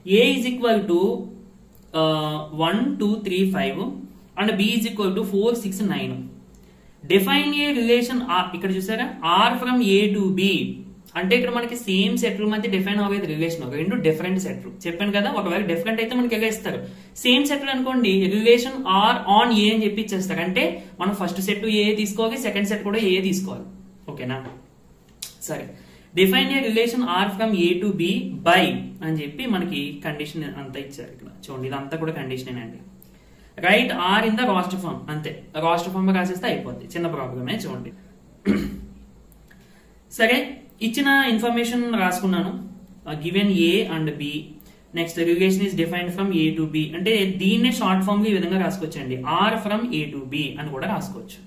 A is equal to 1, 2, 3, 5 and B is equal to 4, 6, 9. Define a relation R. ఇక్కడ చూసారా R from A to B అంటే ఇక్కడ మనకి same సెట్ల మధ్య డిఫైన్ అవ్వేది రిలేషన్, రెండు డిఫరెంట్ సెట్లు చెప్పాను కదా. ఒకవేళ డిఫరెంట్ అయితే మనకి ఎలా ఇస్తారు, సేమ్ సెట్లు అనుకోండి రిలేషన్ ఆర్ ఆన్ ఏ అని చెప్పి ఇచ్చేస్తారు. అంటే మనం ఫస్ట్ సెట్ ఏ తీసుకోవాలి, సెకండ్ సెట్ కూడా ఏ తీసుకోవాలి. ఓకేనా, సరే. Define a relation R from A to B by అని చెప్పి మనకి కండిషన్ అంతా ఇచ్చారు. ఇక్కడ చూడండి ఇదంతా కూడా కండిషన్ అండి. Right R in the roster form, అంతే రాస్టర్ ఫార్మ్ రాసేస్తే అయిపోద్ది, చిన్న ప్రాబ్లమే. చూడండి సరే, ఇచ్చిన ఇన్ఫర్మేషన్ రాసుకున్నాను. Given A and B, next relation is defined from A to B అంటే దీన్నే షార్ట్ ఫామ్ ఈ విధంగా రాసుకోవచ్చండి, R from A to B అని కూడా రాసుకోవచ్చు.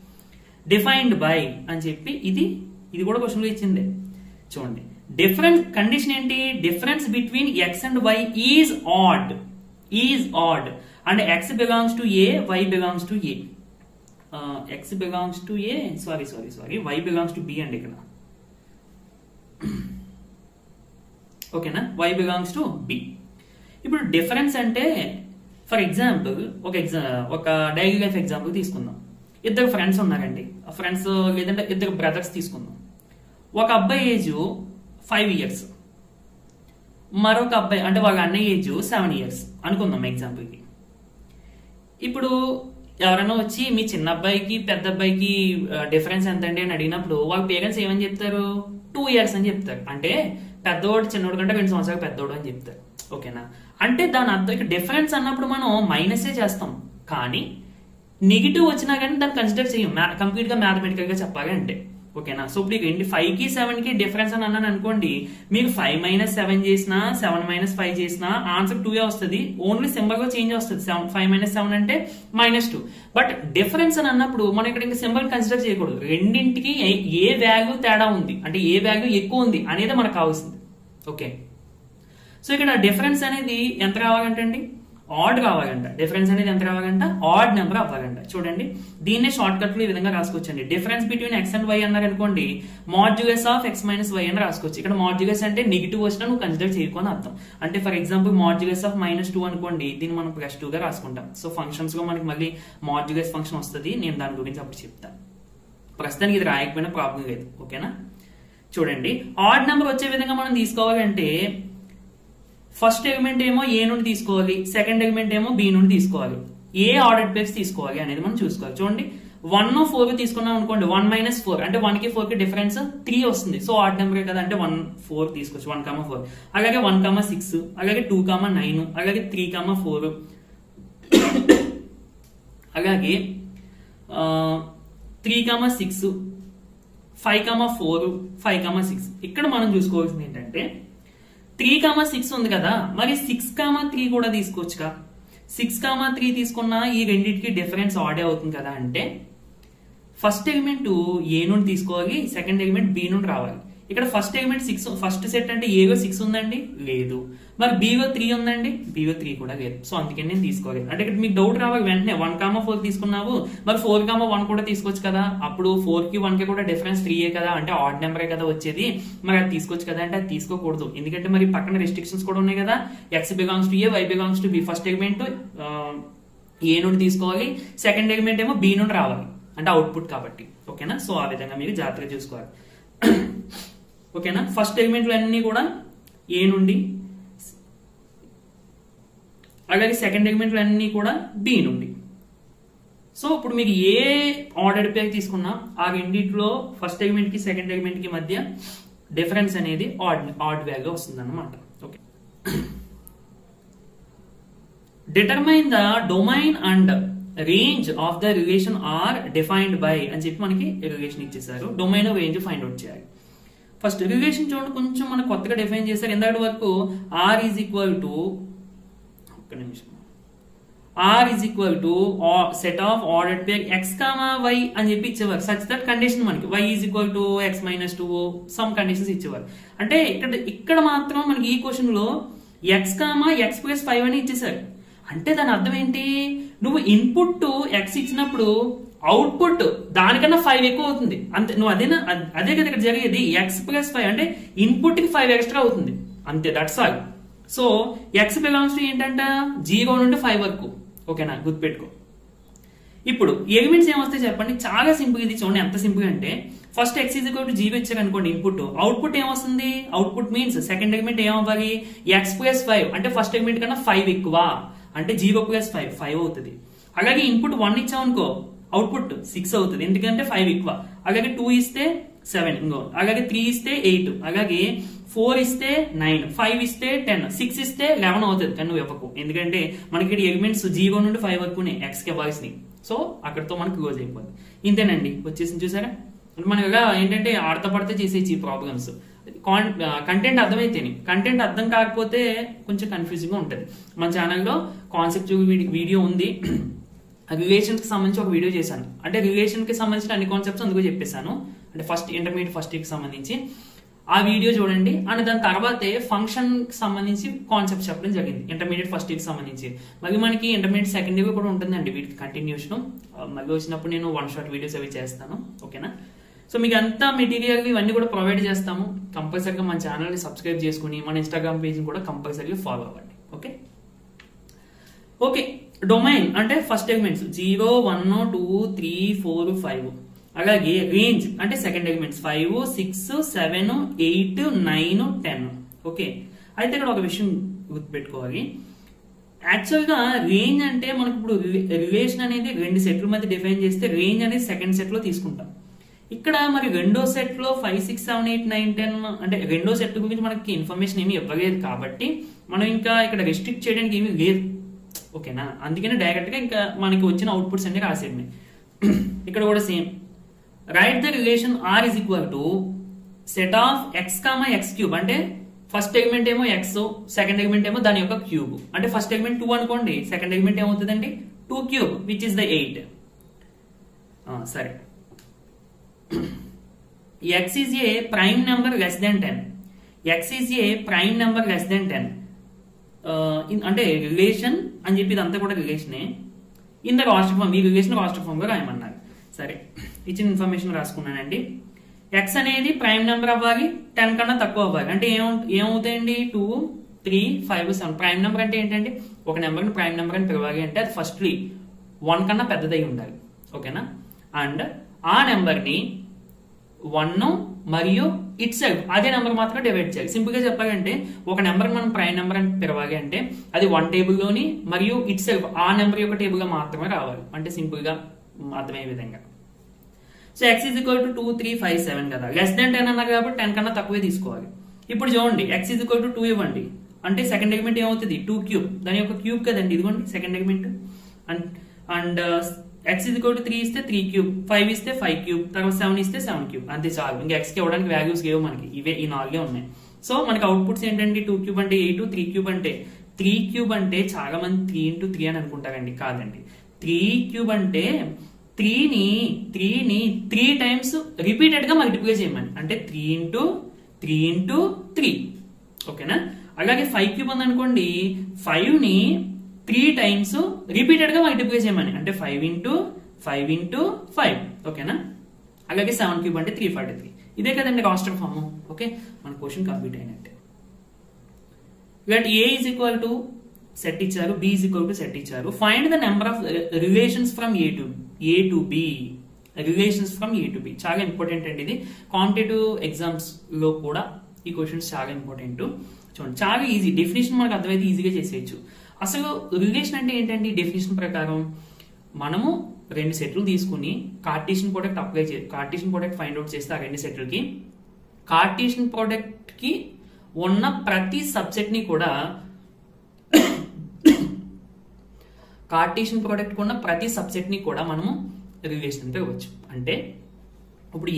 డిఫైన్డ్ బై అని చెప్పి ఇది కూడా క్వశ్చన్ లో ఇచ్చింది. చూడండి డిఫరెన్స్ కండిషన్ ఏంటి, difference between X and y is odd and x belongs to A, why belongs to A. X belongs to A, sorry y belongs to B అండి ఇక్కడ. ఓకేనా, వై బిలాంగ్స్ టు బి. ఇప్పుడు difference అంటే for example ఒక daily life example తీసుకుందాం. ఇద్దరు friends ఉన్నారండి, friends లేదంటే ఇద్దరు బ్రదర్స్ తీసుకుందాం. ఒక అబ్బాయి ఏజ్ 5 years, మరొక అబ్బాయి అంటే వాళ్ళ అన్నయ్య ఏజ్ 7 years అనుకుందాం ఎగ్జాంపుల్కి. ఇప్పుడు ఎవరైనా వచ్చి మీ చిన్న అబ్బాయికి పెద్ద అబ్బాయికి డిఫరెన్స్ ఎంతండి అని అడిగినప్పుడు వాళ్ళ పేరెంట్స్ ఏమని చెప్తారు, 2 years అని చెప్తారు. అంటే పెద్దోడు చిన్నోడు కంటే 2 సంవత్సరాలు పెద్దోడు అని చెప్తారు. ఓకేనా, అంటే దాని అర్థం డిఫరెన్స్ అన్నప్పుడు మనం మైనసే చేస్తాం, కానీ నెగిటివ్ వచ్చినా కానీ దాన్ని కన్సిడర్ చేయం కంప్లీట్ గా మ్యాథమెటికల్ గా చెప్పాలి అంటే. ఓకేనా, సో ఇప్పుడు 5 కి 7 కి డిఫరెన్స్ అని అన్నాను అనుకోండి, మీరు 5 - 7 చేసినా 7 - 5 చేసినా ఆన్సర్ 2 వస్తుంది, ఓన్లీ సింబల్ గా చేంజ్ వస్తుంది. 5 - 7 అంటే -2. బట్ డిఫరెన్స్ అని అన్నప్పుడు మనం ఇక్కడ ఇంకా సింబల్ కన్సిడర్ చేయకూడదు, రెండింటికి ఏ వాల్యూ తేడా ఉంది అంటే ఏ వాల్యూ ఎక్కువ ఉంది అనేది మనకు కావాల్సింది. ఓకే, సో ఇక్కడ డిఫరెన్స్ అనేది ఎంత రావాలంటే అండి, ఆడ్ రావాలంట. డిఫరెన్స్ అనేది ఎంత రావాలంట, ఆడ్ నెంబర్ అవ్వాలంట. చూడండి దీన్నే షార్ట్ కట్ లో ఈ విధంగా రాసుకోవచ్చండి. Difference between X and Y అన్నారు అనుకోండి, modulus of X minus Y అని రాసుకోవచ్చు. ఇక్కడ మాడ్యులస్ అంటే నెగిటివ్ వచ్చినా నువ్వు కన్సిడర్ చేయకొని అర్థం. అంటే ఫర్ ఎగ్జాంపుల్ మాడ్యులస్ ఆఫ్ -2 అనుకోండి, దీన్ని మనం +2 గా రాసుకుంటాం. సో ఫంక్షన్స్ లో మనకి మళ్ళీ మాడ్యులస్ ఫంక్షన్ వస్తుంది, నేను దాని గురించి అప్పుడు చెప్తాను. ప్రస్తుతానికి ఇది రాయకపోయినా ప్రాబ్లం లేదు. ఓకేనా, చూడండి ఆడ్ నెంబర్ వచ్చే విధంగా మనం తీసుకోవాలంటే ఫస్ట్ ఎలిమెంట్ ఏమో ఏ నుండి తీసుకోవాలి, సెకండ్ ఎలిమెంట్ ఏమో బి నుండి తీసుకోవాలి, ఏ ఆర్డర్డ్ పేర్స్ తీసుకోవాలి అనేది మనం చూసుకోవాలి. చూడండి 1 4 తీసుకున్నాం అనుకోండి, 1 - 4 అంటే 1 కి 4 కి డిఫరెన్స్ 3 వస్తుంది. సో ఆడ్ నెంబర్ కదా, అంటే 1 4 తీసుకోవచ్చు, 1 4. అలాగే 1 6, అలాగే 2 9, అలాగే 3 4, అలాగే 3 6, 5 4, 5 6. ఇక్కడ మనం చూసుకోవాల్సింది ఏంటంటే 3 6 ఉంది కదా, మరి 6 3 కూడా తీసుకోవచ్చుగా. 6 3 తీసుకున్నా ఈ రెండింటికి డిఫరెన్స్ ఆడే అవుతుంది కదా. అంటే ఫస్ట్ ఎలిమెంట్ ఏ నుండి తీసుకోవాలి, సెకండ్ ఎలిమెంట్ బి నుండి రావాలి. ఇక్కడ ఫస్ట్ ఎలిమెంట్ 6, ఫస్ట్ సెట్ అంటే ఏలో 6 ఉందండి, లేదు. మరి బిలో 3 ఉందండి, బిలో 3 కూడా లేదు. సో అందుకని నేను తీసుకోవాలి. అంటే ఇక్కడ మీకు డౌట్ రావాలి వెంటనే, 1 4 తీసుకున్నావు, మరి 4 1 కూడా తీసుకోవచ్చు కదా. అప్పుడు 4 కి 1 కి కూడా డిఫరెన్స్ 3 కదా, అంటే ఆడ్ నెంబరే కదా వచ్చేది, మరి అది తీసుకోవచ్చు కదా. అంటే అది తీసుకోకూడదు, ఎందుకంటే మరి పక్కన రెస్ట్రిక్షన్స్ కూడా ఉన్నాయి కదా. X belongs to A, why belongs to B. First element A నుండి తీసుకోవాలి, సెకండ్ ఎలిమెంట్ ఏమో బి నుండి రావాలి, అంటే అవుట్పుట్ కాబట్టి. ఓకేనా, సో ఆ విధంగా మీరు జాగ్రత్తగా చూసుకోవాలి. ఓకేనా, ఫస్ట్ ఎలిమెంట్లు అన్ని కూడా ఏ నుండి, అలాగే సెకండ్ ఎలిమెంట్లు అన్ని కూడా బి నుండి. సో ఇప్పుడు మీరు ఏ ఆర్డర్డ్ పేర్ తీసుకున్నా ఆ రెండింటిలో ఫస్ట్ ఎలిమెంట్ కి సెకండ్ ఎలిమెంట్ కి మధ్య డిఫరెన్స్ అనేది ఆడ్ వాల్యూ వస్తుంది అన్నమాట. Okay, determine the domain and range of the relation R defined by అని చెప్పి మనకి రిలేషన్ ఇచ్చేసారు. డొమైన్ రేంజ్ ఫైండ్ అవుట్ చేయాలి. ఫస్ట్ రిలేషన్ చూడండి, కొంచెం మనం కొత్తగా డిఫైన్ చేశారు. ఇందాటి వరకు ఆర్ ఈజ్ ఈక్వల్ టు, ఒక్క నిమిషం, R is equal to set of ordered pair x y అని చెప్పి ఇచ్చేవారు. సచ్ దట్ కండిషన్ మనకి y is equal to x -2 some conditions ఇచ్చేవారు. అంటే ఇక్కడ మాత్రం మనకి ఈ క్వశ్చన్ లో ఎక్స్ +5 అని ఇచ్చేసారు. అంటే దాని అర్థం ఏంటి, నువ్వు ఇన్పుట్ ఎక్స్ ఇచ్చినప్పుడు అవుట్పుట్ దానికన్నా 5 ఎక్కువ అవుతుంది అంతే. నువ్వు అదే కదా ఇక్కడ జరిగేది. ఎక్స్ +5 అంటే ఇన్పుట్ కి 5 ఎక్స్ట్రా అవుతుంది అంతే, that's all. So X belongs to ఏంటంట 0 నుండి 5 వరకు. ఓకేనా, గుర్తుపెట్టుకో. ఇప్పుడు ఎలిమెంట్స్ ఏమొస్తాయి చెప్పండి, చాలా సింపుల్. ఇది చూడండి ఎంత సింపుల్ అంటే, first X is equal to 0 ఇచ్చారు అనుకోండి ఇన్పుట్, అవుట్పుట్ ఏమొస్తుంది, అవుట్పుట్ మీన్స్ సెకండ్ ఎలిమెంట్ ఏమవ్వాలి, ఎక్స్ ప్లస్ 5 అంటే ఫస్ట్ ఎలిమెంట్ కన్నా 5 ఎక్కువ అంటే 0 ప్లస్ 5 అవుతుంది. అలాగే ఇన్పుట్ 1 ఇచ్చాం అనుకో, అవుట్పుట్ 6 అవుతుంది, ఎందుకంటే 5 ఎక్కువ. అలాగే 2 ఇస్తే 7, ఇంకో అలాగే 3 ఇస్తే 8, అలాగే 4 ఇస్తే 9, 5 ఇస్తే 10, 6 ఇస్తే 11 అవుతుంది. కానీ నువ్వు ఇవ్వకు, ఎందుకంటే మనకి ఎలిమెంట్స్ 0 నుండి 5 వరకునే ఎక్స్ కి ఇవ్వాల్సినవి. సో అక్కడతో మనకు క్లోజ్ అయిపోతుంది. ఇంతేనండి, వచ్చేసింది చూసారా. మనం ఇలా ఏంటంటే ఆడతా పడితే చేసేసి ఈ ప్రాబ్లమ్స్. కంటెంట్ అర్థమైతేనే, కంటెంట్ అర్థం కాకపోతే కొంచెం కన్ఫ్యూజింగ్ గా ఉంటుంది. మన ఛానల్లో కాన్సెప్ట్ వీడియో ఉంది, రిలేషన్స్ కి సంబంధించి ఒక వీడియో చేశాను. అంటే రిలేషన్ కి సంబంధించిన అన్ని కాన్సెప్ట్స్ అందుకు చెప్పేశాను, అంటే ఫస్ట్ ఇంటర్మీడియట్ ఫస్ట్ ఇయర్ కి సంబంధించి ఆ వీడియో చూడండి. అండ్ దాని తర్వాతే ఫంక్షన్ కి సంబంధించి కాన్సెప్ట్ చెప్పడం జరిగింది ఇంటర్మీడియట్ ఫస్ట్ ఇయర్ కి సంబంధించి. మళ్ళీ మనకి ఇంటర్మీడియట్ సెకండ్ ఇయర్ కూడా ఉంటుందండి వీటికి కంటిన్యూషన్. మళ్ళీ వచ్చినప్పుడు నేను 1 షాట్ వీడియోస్ అవి చేస్తాను. ఓకేనా, సో మీకు అంతా మెటీరియల్ ఇవన్నీ కూడా ప్రొవైడ్ చేస్తాము. కంపల్సరీగా మన ఛానల్ ని సబ్స్క్రైబ్ చేసుకుని మన ఇన్స్టాగ్రామ్ పేజ్ కూడా కంపల్సరీగా ఫాలో అవ్వండి. ఓకే ఓకే డొమైన్ అంటే ఫస్ట్ ఎలిమెంట్స్ 0, 1, 2, 3, 4, 5. అలాగే రేంజ్ అంటే సెకండ్ ఎలిమెంట్స్ 5, 6, 7, 8, 9, 10. ఓకే, అయితే ఇక్కడ ఒక విషయం గుర్తుపెట్టుకోవాలి. యాక్చువల్ గా రేంజ్ అంటే మనకు ఇప్పుడు రిలేషన్ అనేది 2 సెట్ల మధ్య డిఫైన్ చేస్తే రేంజ్ అనేది సెకండ్ సెట్ లో తీసుకుంటాం. ఇక్కడ మరి రెండో సెట్ లో 5, 6, 7, 8, 9, 10 అంటే రెండో సెట్ గురించి మనకి ఇన్ఫర్మేషన్ ఏమి ఇవ్వలేదు కాబట్టి మనం ఇంకా ఇక్కడ రెస్ట్రిక్ట్ చేయడానికి ఏమీ లేదు. ఓకేనా, అందుకనే డైరెక్ట్ గా ఇంకా మనకి వచ్చిన అవుట్పుట్స్ అన్ని రాసేయండి. ఇక్కడ కూడా same, write the relation R is equal to set of x comma x cube. అంటే ఫస్ట్ ఎలిమెంట్ ఏమో ఎక్స్, సెకండ్ ఎలిమెంట్ ఏమో దాని యొక్క క్యూబ్. అంటే ఫస్ట్ ఎలిమెంట్ 2 అనుకోండి, సెకండ్ ఎలిమెంట్ ఏమవుతుందండి 2 క్యూబ్ విచ్ ఇస్ ద 8. సరే, x is a prime number less than 10. x is a prime number less than 10. అంటే రిలేషన్ అని చెప్పి ఇదంతా కూడా రిలేషనే. ఇన్ ద కాస్ట్ ఫామ్, ఈ రిలేషన్ కాస్ట్ ఫామ్ గా రాయమన్నారు. సరే, ఇచ్చిన ఇన్ఫర్మేషన్ రాసుకున్నానండి. x అనేది ప్రైమ్ నెంబర్ అవ్వాలి, 10 కన్నా తక్కువ అవ్వాలి. అంటే ఏమవుతాయండి 2, 3, 5, 7. ప్రైమ్ నెంబర్ అంటే ఏంటంటే ఒక నెంబర్ ని ప్రైమ్ నెంబర్ అని పిలవాలి అంటే అది ఫస్ట్లీ 1 కన్నా పెద్దదై ఉండాలి. ఓకేనా, అండ్ ఆ నెంబర్ ని 1 మరియు ఇట్ సెల్ఫ్ అదే నెంబర్ మాత్రం డివైడ్ చేయాలి. సింపుల్ గా చెప్పాలంటే ఒక నెంబర్ మనం ప్రైమ్ నెంబర్ అని పిలవాలి అంటే అది 1 టేబుల్ లోని మరియు ఇట్ సెల్ఫ్ ఆ నెంబర్ యొక్క టేబుల్ గా మాత్రమే రావాలి. అంటే సింపుల్ గా అర్థమయ్యే విధంగా. So x is equal to 2, 3, 5, 7 కదా, లెస్ దాన్ 10 అన్నారు కాబట్టి 10 కన్నా తక్కువే తీసుకోవాలి. ఇప్పుడు చూడండి x ఈజ్ ఈక్వల్ టు 2 ఇవ్వండి, అంటే సెకండ్ ఎలిమెంట్ ఏమవుతుంది 2 క్యూబ్, దాని యొక్క క్యూబ్ కదండి ఇదిగోండి second element. And x is equal to 3 ఇస్తే 3 క్యూబ్, 5 ఇస్తే 5 క్యూబ్, తర్వాత 7 ఇస్తే 7 క్యూబ్. అంతే చాలు, ఇంకా x కి ఇవ్వడానికి వాల్యూస్ లేవు మనకి, ఇవే ఈ 4 ఉన్నాయి. సో మనకి అవుట్పుట్స్ ఏంటంటే 2 క్యూబ్ అంటే 8, 3 క్యూబ్ అంటే 3 క్యూబ్ అంటే చాలా మంది 3 into 3 అని అనుకుంటారండి. కాదండి, 3 క్యూబ్ అంటే 3ని 3 టైమ్స్ రిపీటెడ్ గా మల్టిప్లై చేయమని, అంటే 3 into 3 into 3. ఓకేనా, అలాగే 5 క్యూబ్ ఉంది అనుకోండి, 5ని 3 టైమ్స్ రిపీటెడ్ గా మల్టిప్లై చేయమని, అంటే 5 into 5 into 5. ఓకేనా, అలాగే 7 క్యూబ్ అంటే 343. ఇదే కదండి కాస్ట్ ఆఫ్ ఫామ్. ఓకే, మన క్వశ్చన్ కంప్లీట్ అయినట్టే. ఇలాంటి A is equal to set ఇచ్చారు, B is equal to set ఇచ్చారు. Find the number of relations from A to B. Relations from A to B చాలా important అండి. ఇది competitive exams లో కూడా ఈ క్వశ్చన్స్ చాలా ఇంపార్టెంట్. చూడండి, చాలా ఈజీ, డెఫినేషన్ మనకు అర్థమైతే ఈజీగా చేసేయచ్చు. అసలు రిలేషన్ అంటే ఏంటండి? డెఫినేషన్ ప్రకారం మనము 2 సెట్లు తీసుకుని కార్టీషియన్ ప్రోడక్ట్ అప్లై చేయాలి. కార్టీషియన్ ప్రోడక్ట్ ఫైండ్ అవుట్ చేస్తే ఆ 2 సెట్లకి కార్టీషియన్ ప్రోడక్ట్ కి ఉన్న ప్రతి సబ్సెట్ ని కూడా కార్టీషియన్ ప్రోడక్ట్ ఉన్న ప్రతి సబ్సెట్ ని కూడా మనము రిలేషన్ ఇవ్వచ్చు. అంటే ఇప్పుడు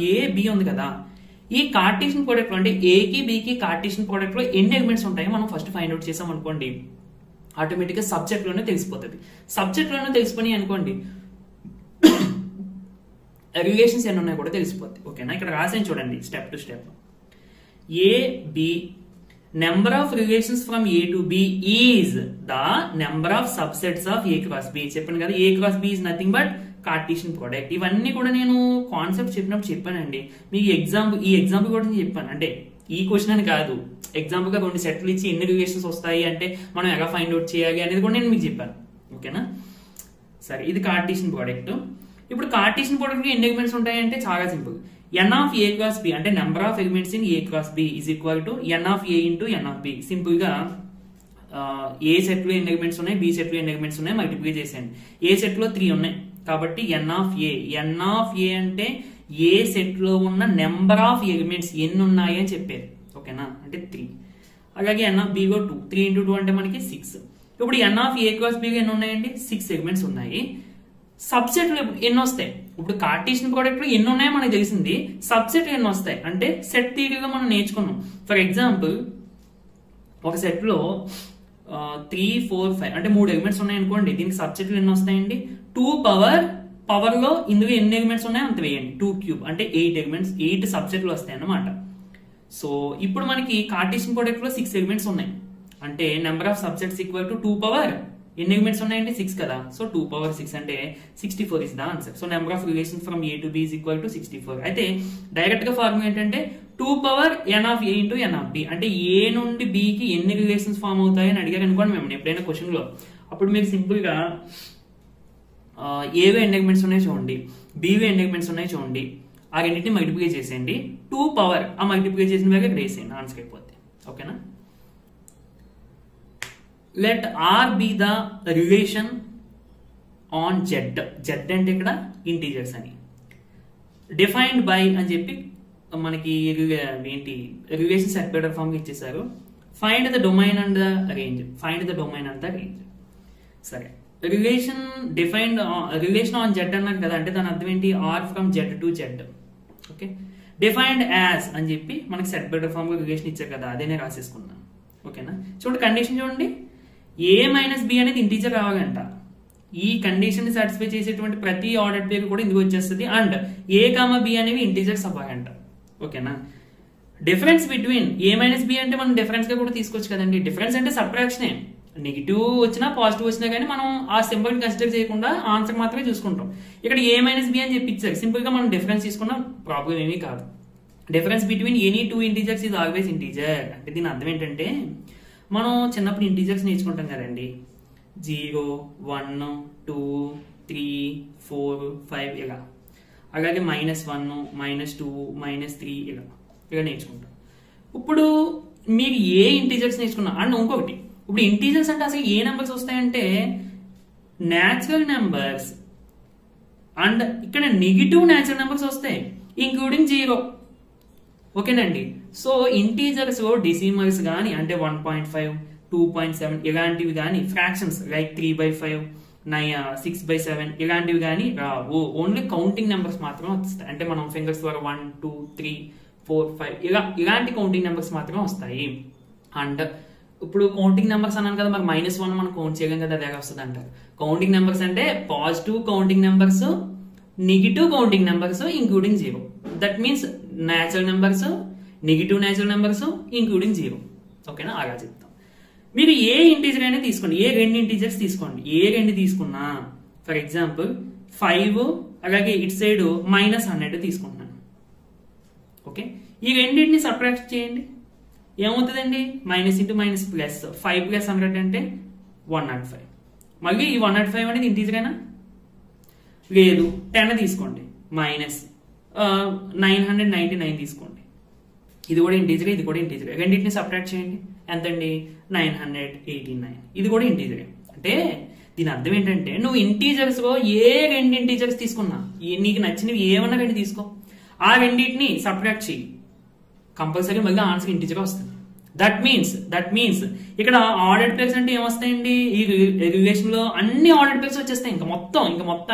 ఏ బి ఉంది కదా, ఈ కార్టీషియన్ ప్రోడక్ట్ అంటే ఏకి బికి కార్టీషియన్ ప్రోడక్ట్ లో ఎన్ని ఎలిమెంట్స్ ఉంటాయో మనం ఫస్ట్ ఫైండ్ అవుట్ చేసాం అనుకోండి, ఆటోమేటిక్ గా సబ్జెక్ట్ లోనే తెలిసిపోతుంది. సబ్జెక్ట్ లోనే తెలిసిపోయి అనుకోండి రిలేషన్స్ ఎన్ని ఉన్నాయో కూడా తెలిసిపోతుంది. ఓకేనా, ఇక్కడ రాసాను చూడండి step to step. A B number of relations from A to B is the number of subsets of A cross B. చెప్పాను కదా, A cross B is nothing but Cartesian product. ఇవన్నీ కూడా నేను కాన్సెప్ట్ చెప్పినప్పుడు చెప్పానండి. మీకు ఈ ఎగ్జాంపుల్ కూడా చెప్పాను, అంటే ఈ క్వశ్చన్ అని కాదు, ఎగ్జాంపుల్ గా 2 సెట్లు ఇచ్చి ఎన్ని రిలేషన్స్ వస్తాయి అంటే మనం ఎలా ఫైండ్ అవుట్ చేయాలి అనేది కూడా నేను మీకు చెప్పాను. ఓకేనా, సరే ఇది కార్టీసియన్ ప్రోడక్ట్. ఇప్పుడు కార్టీసియన్ ప్రోడక్ట్ ఎన్ని ఎలిమెంట్స్ ఉంటాయంటే చాలా simple. n of a cross b అంటే number of elements in a cross b is equal to n of a into n of b. Simple గా ఏ సెట్ లో ఎన్ని ఎలిమెంట్స్ ఉన్నాయి, B set లో ఎన్ని ఎలిమెంట్స్ ఉన్నాయి మల్టిప్లై చేసేయండి. ఏ సెట్ లో 3 ఉన్నాయి కాబట్టి n of a అంటే ఏ సెట్ లో ఉన్న నెంబర్ ఆఫ్ ఎలిమెంట్స్ ఎన్ని ఉన్నాయి అని చెప్పారు. ఓకేనా, అంటే 3. అలాగే n of b లో 2, 3 into 2 అంటే మనకి 6. ఇప్పుడు n of a cross b ఎన్ని ఉన్నాయండి, 6 ఎలిమెంట్స్ ఉన్నాయి. సబ్సెట్ ఎన్ని వస్తాయి, ఇప్పుడు కార్టీసియన్ ప్రోడక్ట్ లో ఎన్ని ఉన్నాయో మనకు తెలిసింది, సబ్సెట్ ఎన్ని వస్తాయి అంటే సెట్ థియరీగా మనం నేర్చుకున్నాం. ఫర్ ఎగ్జాంపుల్ ఒక సెట్ లో 3, 4, 5 అంటే 3 ఎలిమెంట్స్ ఉన్నాయి అనుకోండి, దీనికి సబ్సెట్లు ఎన్ని వస్తాయండి, 2 పవర్ లో ఇందులో ఎన్ని ఎలిమెంట్స్ ఉన్నాయో అంత వేయండి, 2 క్యూబ్ అంటే 8 ఎలిమెంట్స్, 8 సబ్సెట్లు వస్తాయి అన్నమాట. సో ఇప్పుడు మనకి కార్టీసియన్ ప్రోడక్ట్ లో 6 ఎలిమెంట్స్ ఉన్నాయి అంటే number of subsets equal to 2 power ఎన్ని ఎలిమెంట్స్ ఉన్నాయండి, 6 కదా. సో 2 పవర్ 6 అంటే 64 is the answer. So number of relation from A to B is equal to 64. అయితే డైరెక్ట్ గా ఫార్ములా ఏంటంటే 2 power n of a into n of b అంటే ఏ నుండి b కి ఎన్ని రిలేషన్స్ ఫామ్ అవుతాయి అని అడిగారు అనుకోండి మేము ఎప్పుడైనా క్వశ్చన్ లో. అప్పుడు మీరు సింపుల్ గా ఏవే ఎన్ని ఎలిమెంట్స్ ఉన్నాయో చూడండి, బీవే ఎన్ని ఎలిమెంట్స్ ఉన్నాయో చూడండి, ఆ రెండింటిని మల్టిప్లై చేసేయండి, 2 పవర్ ఆ మల్టిప్లై చేసిన వేగ ఇక్కడ వేసేయండి, ఆన్సర్ అయిపోద్ది. ఓకేనా, let r be the relation on z. z అంటే ఇక్కడ ఇంటీజర్స్ అని, డిఫైన్డ్ బై అని చెప్పి మనకి ఏంటి రిలేషన్ సెపరేటర్ ఫామ్ ఇచ్చేసారు. Find the domain and the range, find the domain and the range. సరే, relation defined relation on z అన్నారు కదా, అంటే దాని అర్థం ఏంటి, r from z to z. Okay, defined as అని చెప్పి మనకి సెపరేటర్ ఫామ్ రిలేషన్ ఇచ్చారు కదా, అదేనే రాసేసుకున్నాం. ఓకేనా, చూడండి కండిషన్ చూడండి, a మైనస్ b అనేది ఇంటీజర్ రావాలంట. ఈ కండిషన్ ని సాటిస్ఫై చేసేటువంటి ప్రతి ఆర్డర్ పేరు కూడా ఇందుకు వచ్చేస్తుంది. అండ్ a కామా b అనేవి ఇంటీజర్స్ అవ్వాలంట. ఓకేనా, difference between a minus b అంటే మనం డిఫరెన్స్ గా కూడా తీసుకోవచ్చు కదండి. డిఫరెన్స్ అంటే సబ్ట్రాక్షనే, నెగిటివ్ వచ్చినా పాజిటివ్ వచ్చినా కానీ మనం ఆ సింబల్ కన్సిడర్ చేయకుండా ఆన్సర్ మాత్రమే చూసుకుంటాం. ఇక్కడ a మైనస్ b అని చెప్పి ఇచ్చారు, సింపుల్ గా మనం డిఫరెన్స్ తీసుకున్నాం, ప్రాబ్లం ఏమీ కాదు. Difference between any 2 integers is always integer అంటే దీని అర్థం ఏంటంటే, మనం చిన్నప్పుడు ఇంటీజర్స్ నేర్చుకుంటాం కదండి, 0, 1, 2, 3, 4, 5 ఇలా, అలాగే -1, -2, -3 ఇలా నేర్చుకుంటాం. ఇప్పుడు మీరు ఏ ఇంటీజర్స్ నేర్చుకున్నా అండ్ ఇంకొకటి, ఇప్పుడు ఇంటీజర్స్ అంటే అసలు ఏ నెంబర్స్ వస్తాయంటే న్యాచురల్ నెంబర్స్ అండ్ ఇక్కడ నెగిటివ్ న్యాచురల్ నెంబర్స్ వస్తాయి ఇంక్లూడింగ్ 0. ఓకేనండి, సో ఇంటీజర్స్ లో డెసిమల్స్ కానీ అంటే 1.5, 2.7 ఇలాంటివి కానీ, ఫ్రాక్షన్స్ లైక్ 3/5, 6/7 ఇలాంటివి కానీ రావు. ఓన్లీ కౌంటింగ్ నెంబర్స్ మాత్రం వస్తాయి. అంటే మనం ఫింగర్స్ ద్వారా 1, 2, 3, 4, 5 ఇలాంటి కౌంటింగ్ నెంబర్స్ మాత్రం వస్తాయి. అండ్ ఇప్పుడు కౌంటింగ్ నెంబర్స్ అన్నాను కదా, మరి -1 మనం కౌంట్ చేయగలం కదా, అదే వస్తుంది అంటారు. కౌంటింగ్ నెంబర్స్ అంటే positive counting numbers, negative counting numbers including 0. That means natural numbers, negative natural numbers including 0. ఓకేనా, అలా చెప్తాం. మీరు ఏ ఇంటీజర్ అయినా తీసుకోండి, ఏ 2 ఇంటీజర్స్ తీసుకోండి, ఏ 2 తీసుకున్నా, ఫర్ ఎగ్జాంపుల్ 5 అలాగే ఇటు సైడ్ -100 తీసుకుంటున్నాను. ఓకే, ఈ రెండింటిని సబ్ట్రాక్ట్ చేయండి, ఏమవుతుందండి, -, ప్లస్ 5 + 100 అంటే 105. మళ్ళీ ఈ 105 అనేది ఇంటీజరేనా, లేదు. 10 తీసుకోండి, -999 తీసుకోండి, ఇది కూడా ఇంటీజరే, ఇది కూడా ఇంటీజరే. రెండింటిని సబ్ట్రాక్ట్ చేయండి, ఎంతండి, 989. ఇది కూడా ఇంటీజరే. అంటే దీని అర్థం ఏంటంటే నువ్వు ఇంటీజర్స్ లో ఏ 2 ఇంటీజర్స్ తీసుకున్నా, నీకు నచ్చినవి ఏమన్నా 2 తీసుకో, ఆ రెండింటిని సబ్ట్రాక్ట్ చేయి, కంపల్సరీ మళ్ళీ ఆన్సర్ ఇంటీజర్ వస్తుంది. దట్ మీన్స్ ఇక్కడ ఆర్డర్డ్ పేర్స్ అంటే ఏమొస్తాయండి, ఈ రిలేషన్ లో అన్ని ఆర్డర్డ్ పేర్స్ వచ్చేస్తాయి, ఇంకా మొత్తం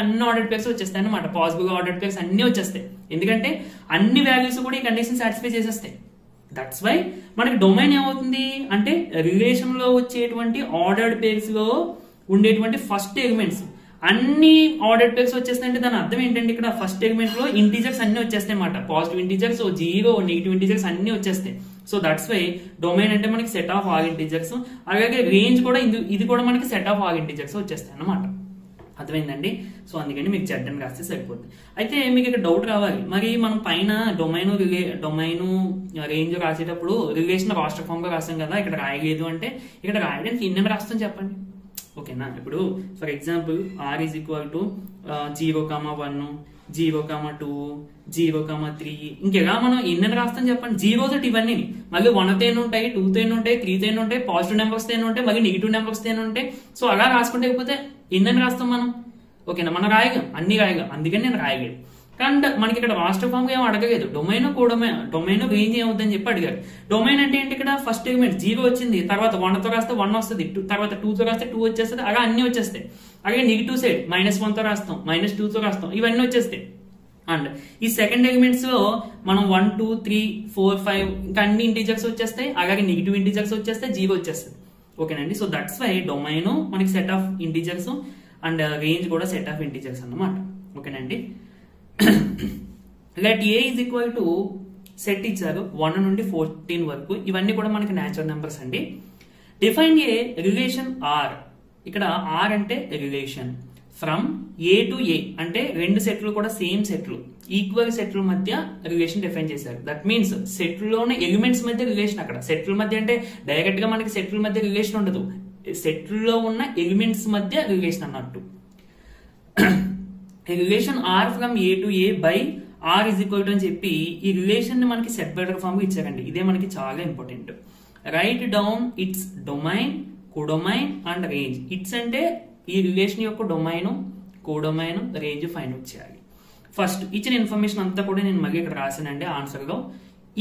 అన్ని ఆర్డర్డ్ పేర్స్ వచ్చేస్తాయి అన్నమాట. పాసిబుల్ ఆర్డర్డ్ పేర్స్ అన్ని వచ్చేస్తాయి, ఎందుకంటే అన్ని వాల్యూస్ కూడా ఈ కండిషన్ సాటిస్ఫై చేసేస్తాయి. దట్స్ వై మనకి డొమైన్ ఏమవుతుంది అంటే రిలేషన్ లో వచ్చేటువంటి ఆర్డర్డ్ పేర్స్ లో ఉండేటువంటి ఫస్ట్ ఎలిమెంట్స్ అన్ని ఆర్డర్డ్ పేర్స్ వచ్చేస్తాయి. అంటే దాని అర్థం ఏంటంటే ఇక్కడ ఫస్ట్ ఎలిమెంట్ లో ఇంటీజర్స్ అన్ని వచ్చేస్తాయి అన్నమాట, పాజిటివ్ ఇంటీజర్స్, 0, నెగిటివ్ ఇంటీజర్స్ అన్ని వచ్చేస్తాయి. సో దట్స్ వై డొమైన్ అంటే మనకి సెట్ ఆఫ్ ఆల్ ఇంటీజర్స్, అలాగే రేంజ్ కూడా ఇది కూడా మనకి సెట్ ఆఫ్ ఆల్ ఇంటీజర్స్ వచ్చేస్తాయి అన్నమాట. అర్థమైందండి. సో అందుకని మీకు జెడ్ అని రాస్తే సరిపోతుంది. అయితే మీకు ఇక్కడ డౌట్ రావాలి, మరి మనం పైన డొమైన్ రేంజ్ రాసేటప్పుడు రిలేషన్ రాస్టర్ ఫామ్ గా రాస్తాం కదా, ఇక్కడ రాయలేదు అంటే ఇక్కడ రాయడానికి ఎన్ని రాస్తాం చెప్పండి. ఓకేనా, ఇప్పుడు for example R is equal to 0,1 0,2 0,3 ఇంకెలా మనం ఎన్ని రాస్తాం చెప్పండి. జీరోస్ ఇవన్నీ మళ్ళీ 1 తో ఉంటాయి, 2 తో ఉంటాయి, 3 తో ఉంటాయి, పాజిటివ్ నెంబర్స్ తో ఉంటాయి, మళ్ళీ నెగిటివ్ నెంబర్స్ తో ఉంటాయి. సో అలా రాసుకుంటే అయిపోతే ఎన్ని రాస్తాం మనం. ఓకేనా, మనం రాయగలం, అన్ని రాయగలం, అందుకని నేను రాయలేదు. కానీ మనకి ఇక్కడ రాస్టర్ ఫామ్ ఏమో అడగలేదు, డొమైన్ రేంజ్ ఏమవుతుందని చెప్పి అడిగారు. డొమైన్ అంటే ఏంటి, ఇక్కడ ఫస్ట్ ఎలిమెంట్ 0 వచ్చింది, తర్వాత 1 తో రాస్తే 1 వస్తుంది, తర్వాత 2 తో రాస్తే 2 వచ్చేస్తుంది, అలా అన్ని వచ్చేస్తాయి. అలాగే నెగిటివ్ సైడ్ -1 తో రాస్తాం, -2 తో రాస్తాం, ఇవన్నీ వచ్చేస్తాయి. అండ్ ఈ సెకండ్ ఎలిమెంట్స్ లో మనం 1 2 3 4 5 ఇంకా అన్ని ఇంటీజర్స్ వచ్చేస్తాయి, అలాగే నెగిటివ్ ఇంటీజర్స్ వచ్చేస్తాయి, 0 వచ్చేస్తుంది. ఓకేనండి, సో దట్స్ వై డొమైన్ మనకి set of integers and range కూడా సెట్ ఆఫ్ ఇంటీజర్స్ అన్నమాట. ఓకేనండి, let A is equal to set ఇచ్చారు 1 నుండి 14 వరకు, ఇవన్నీ కూడా మనకి న్యాచురల్ నెంబర్స్ అండి. డిఫైన్ ఏ రిలేషన్ ఆర్, ఇక్కడ ఆర్ అంటే రిలేషన్ ఫ్రమ్ ఏ టు ఏ, అంటే రెండు సెట్లు కూడా సేమ్ సెట్లు, ఈక్వల్ సెట్ల మధ్య రిలేషన్ డిఫైన్ చేశారు. దట్ మీన్స్ సెట్లోనే ఎలిమెంట్స్ మధ్య రిలేషన్, అక్కడ సెట్ల మధ్య అంటే డైరెక్ట్ గా మనకి సెట్ల మధ్య రిలేషన్ ఉండదు, సెట్లో ఉన్న ఎలిమెంట్స్ మధ్య రిలేషన్ అన్నట్టు. Relation R from A to A by R is equal to అని చెప్పి ఈ రిలేషన్ ని మనకి సెట్ బెటర్ ఫామ్ గా ఇచ్చారండి. ఇదే మనకి చాలా important. Right down it's domain, codomain and range. It's అంటే ఈ రిలేషన్ యొక్క domain, codomain, range find out చేయాలి. ఫస్ట్ ఇచ్చిన ఇన్ఫర్మేషన్ అంతా కూడా నేను మళ్ళీ ఇక్కడ రాసానండి ఆన్సర్ లో.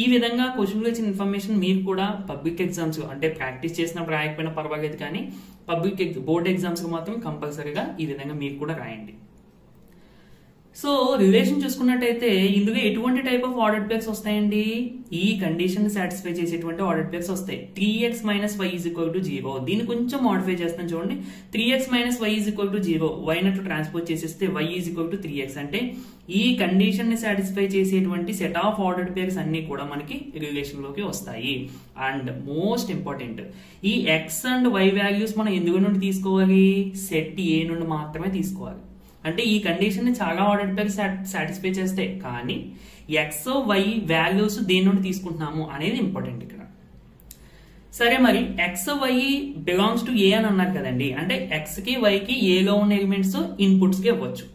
ఈ విధంగా క్వశ్చన్ లో ఇచ్చిన ఇన్ఫర్మేషన్ మీరు కూడా పబ్లిక్ ఎగ్జామ్స్ అంటే ప్రాక్టీస్ చేసినప్పుడు రాయకపోయినా పర్వాలేదు, కానీ బోర్డ్ ఎగ్జామ్స్ మాత్రం కంపల్సరీగా ఈ విధంగా మీరు కూడా రాయండి. సో రిలేషన్ చూసుకున్నట్టయితే ఇందులో ఎటువంటి టైప్ ఆఫ్ ఆర్డర్డ్ పేర్స్ వస్తాయండి, ఈ కండిషన్ సాటిస్ఫై చేసేటువంటి ఆర్డర్డ్ పేర్స్ వస్తాయి. 3x - y = 0, దీన్ని కొంచెం మోడిఫై చేస్తాను చూడండి. 3x - y = 0, y నట్టు ట్రాన్స్పోజ్ చేసేస్తే y = 3x, అంటే ఈ కండిషన్ ని సాటిస్ఫై చేసేటువంటి సెట్ ఆఫ్ ఆర్డర్డ్ పేర్స్ అన్ని కూడా మనకి రిలేషన్ లోకి వస్తాయి. అండ్ మోస్ట్ ఇంపార్టెంట్, ఈ x అండ్ y వాల్యూస్ మనం ఎందుకు నుండి తీసుకోవాలి, సెట్ ఏ నుండి మాత్రమే తీసుకోవాలి. అంటే ఈ కండిషన్ ని చాలా ఆర్డర్డ్ పేర్స్ సాటిస్ఫై చేస్తాయి, కానీ ఎక్స్ వై వాల్యూస్ దేని నుండి తీసుకుంటున్నాము అనేది ఇంపార్టెంట్ ఇక్కడ. సరే, మరి ఎక్స్ వై బిలాంగ్స్ టు ఏ అని అన్నారు కదండి, అంటే ఎక్స్ కి వై కి ఏలో ఉన్న ఎలిమెంట్స్ ఇన్పుట్స్ కి ఇవ్వచ్చు,